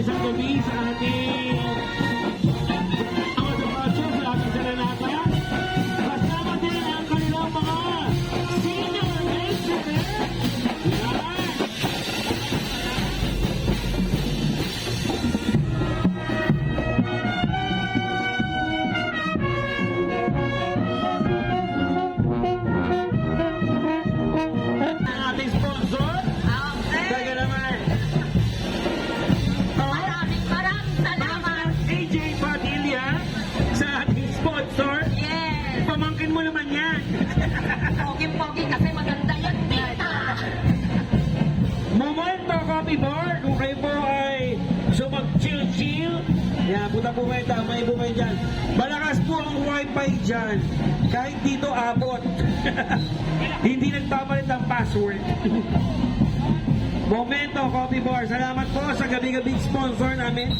isang gabi sa ating mga departure sa ating Serenata. Kasama din ang kanilang mga senior instrument. Yan! Ang ating sponsor, talaga naman. Maraming salamat. AJ Padilla sa ating sponsor. Yes. Pamangkin mo naman yan. Pogi-pogi kasi maganda yan, tita. Momento Coffee Bar, kung kayo po ay sumag-chill-chill, yan, punta po kayo, may po kayo dyan. Malakas po ang wifi dyan. Kahit dito abot. Hindi nagpapalit ang password. Momento Coffee Bar, salamat po sa gabi-gabi sponsor namin.